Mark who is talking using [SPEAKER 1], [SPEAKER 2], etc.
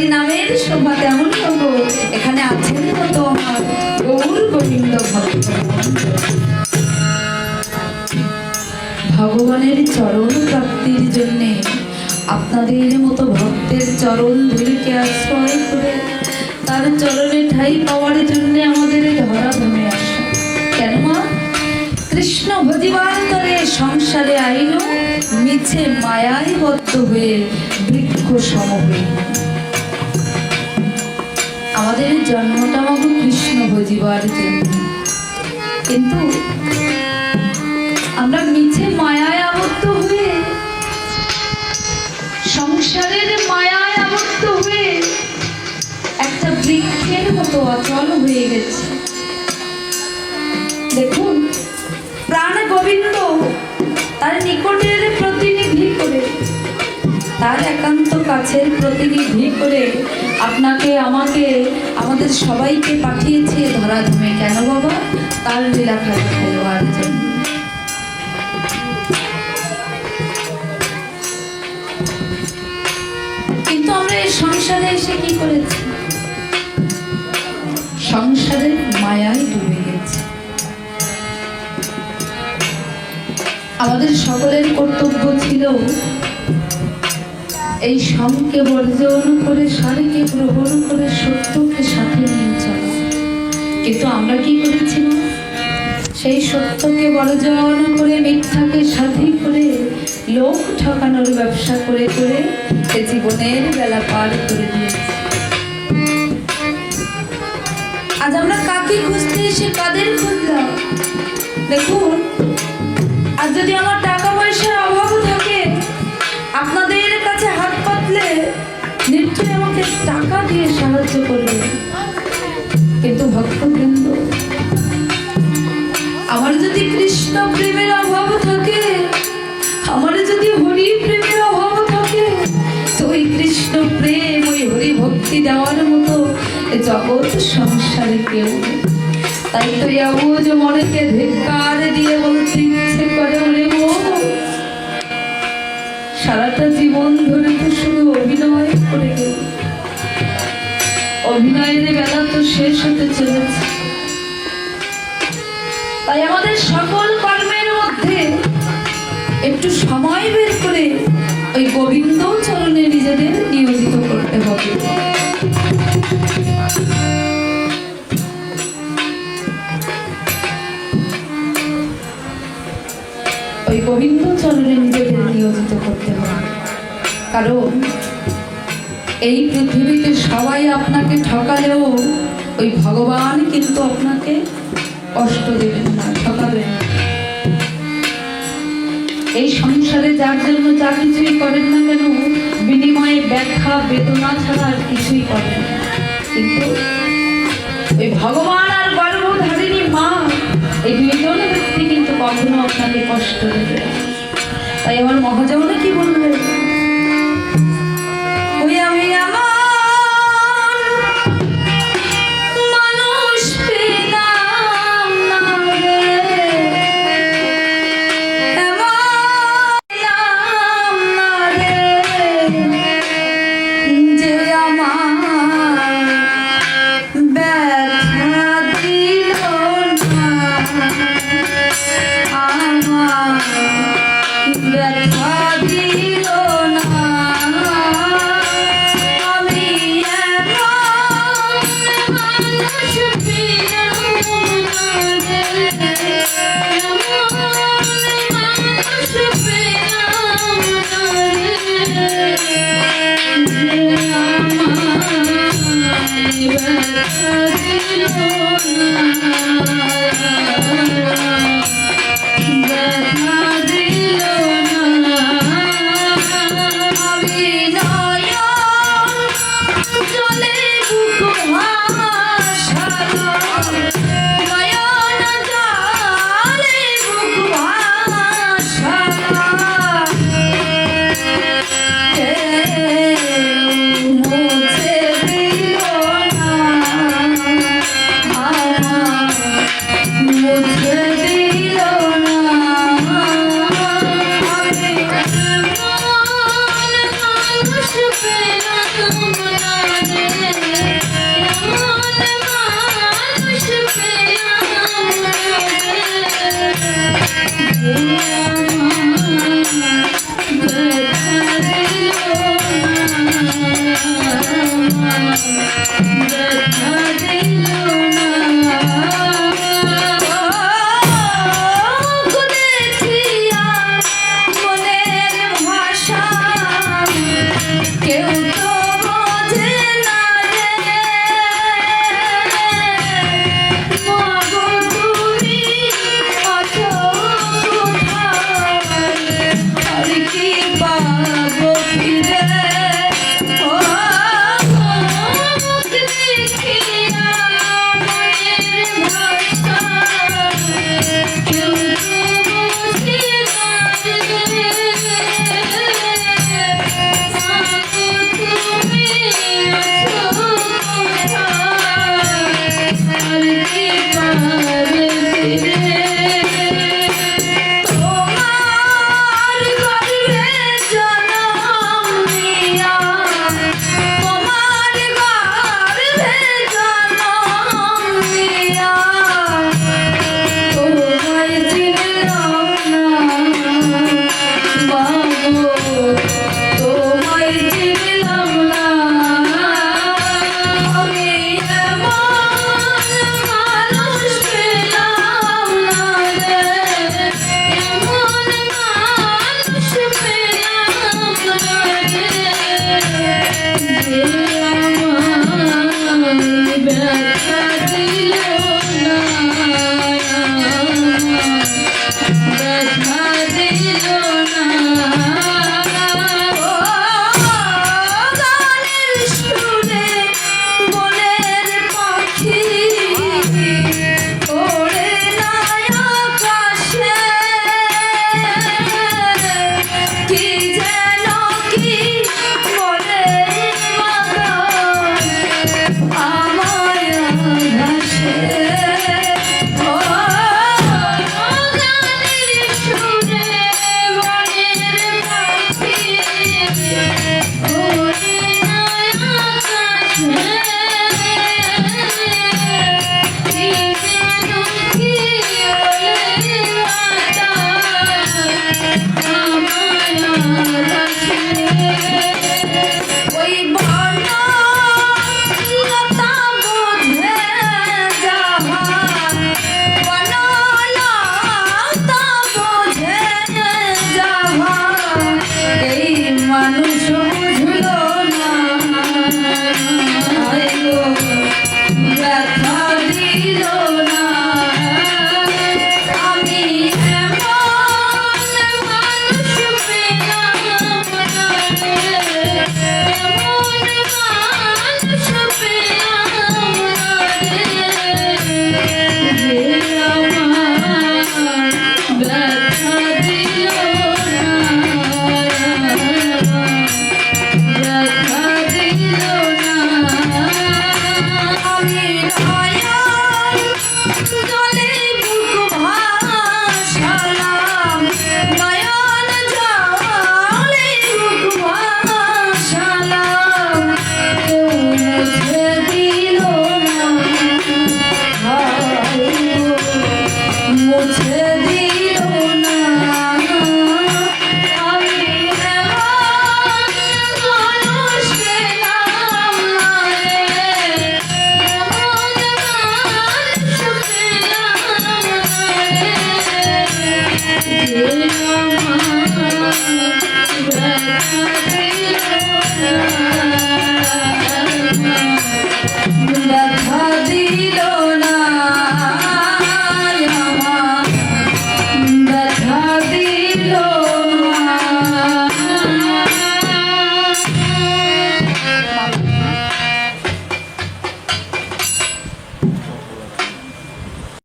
[SPEAKER 1] হরি নামের শোভা তেমন হব এখানে আছেন কত আমার গৌর গোবিন্দ ভক্ত। ভগবানের চরণ প্রাপ্তির জন্যে আপনাদের মতো ভক্তের চরণ ধুলিকে আশ্রয় করে তার চরণে ঠাঁই পাওয়ার জন্য আমাদের ধরা ধমে আসা। কেন মা? কৃষ্ণ ভজিবার তরে সংসারে আইল মিছে মায়ায় বদ্ধ হয়ে বৃক্ষ সম হয়ে। আমাদের জন্মটা মাগো কৃষ্ণ ভজিবার জন্য, কিন্তু আমরা মিছে মায়ায় আবদ্ধ হয়ে সংসারের মায়ায় আবদ্ধ হয়ে একটা বৃক্ষের মতো অচল হয়ে গেছে। দেখুন, প্রাণ গোবিন্দ তার নিকটের প্রতিনিধি করে, তার একান্ত কাছের প্রতিনিধি করে আপনাকে আমাকে আমাদের সবাইকে পাঠিয়েছে ধরাধামে। কেন বাবা? তার লীলা খেলবার জন্য। কিন্তু আমরা এই সংসারে এসে কি করেছি? সংসারের মায়ায় ডুবে গেছে। আমাদের সকলের কর্তব্য ছিল এই সংকে বর্জন করে সারিকে গ্রহণ করে সত্যকে সাথে নিয়ে চলা। কিন্তু আমরা কি করেছি? সেই সত্যকে বর্জন করে মিথ্যাকে সাথী করে লোক ঠকানোর ব্যবসা করে করে জীবনের বেলা পার করে দিয়েছি। আজ আমরা কাকে খুঁজতে এসে কাদের খুঁজলাম? দেখুন, আর যদি আমার টাকা পয়সার অভাব থাকে, আপনাদের কাছে হাত পাতলে নিশ্চয়ই আমাকে টাকা দিয়ে সাহায্য করবে। কিন্তু ভক্তবৃন্দ, আমার যদি কৃষ্ণ প্রেমের অভাব থাকে, আমার যদি হরি প্রেমের অভাব থাকে, তো ওই কৃষ্ণ প্রেম, ওই হরি ভক্তি দেওয়ার মতো জগৎ সংসারে কেউ নেই। তাই তো যে মনেকে ধিক্কার দিয়ে বলতে ইচ্ছে করে, ওরে সারাটা জীবন ধরে তো শুধু অভিনয় করে গেল, অভিনয়ের বেলা তো শেষ হতে চলেছে। তাই আমাদের সকল কর্মের মধ্যে একটু সময় বের করে ওই গোবিন্দ চরণে নিজেদের নিয়োজিত করতে হবে। ওই গোবিন্দ চরণে নিজেদের নিয়োজিত করতে হবে। কারণ এই পৃথিবীতে সবাই আপনাকে ঠকালেও ওই ভগবান কিন্তু আপনাকে কষ্ট দেবেন না, ঠকাবেন। এই সংসারে যার জন্য যা কিছুই করেন না কেন, বিনিময়ে ব্যাখ্যা বেদনা ছাড়া আর কিছুই করেন না। কিন্তু ওই ভগবান আর গর্ভধারিণী মা, এই দুইজন ব্যক্তি কিন্তু কখনো আপনাকে কষ্ট দেবে। তাই আমার মহাজনে কি বলবে? ওই আমি আমার ব্যথা দিল
[SPEAKER 2] Yeah.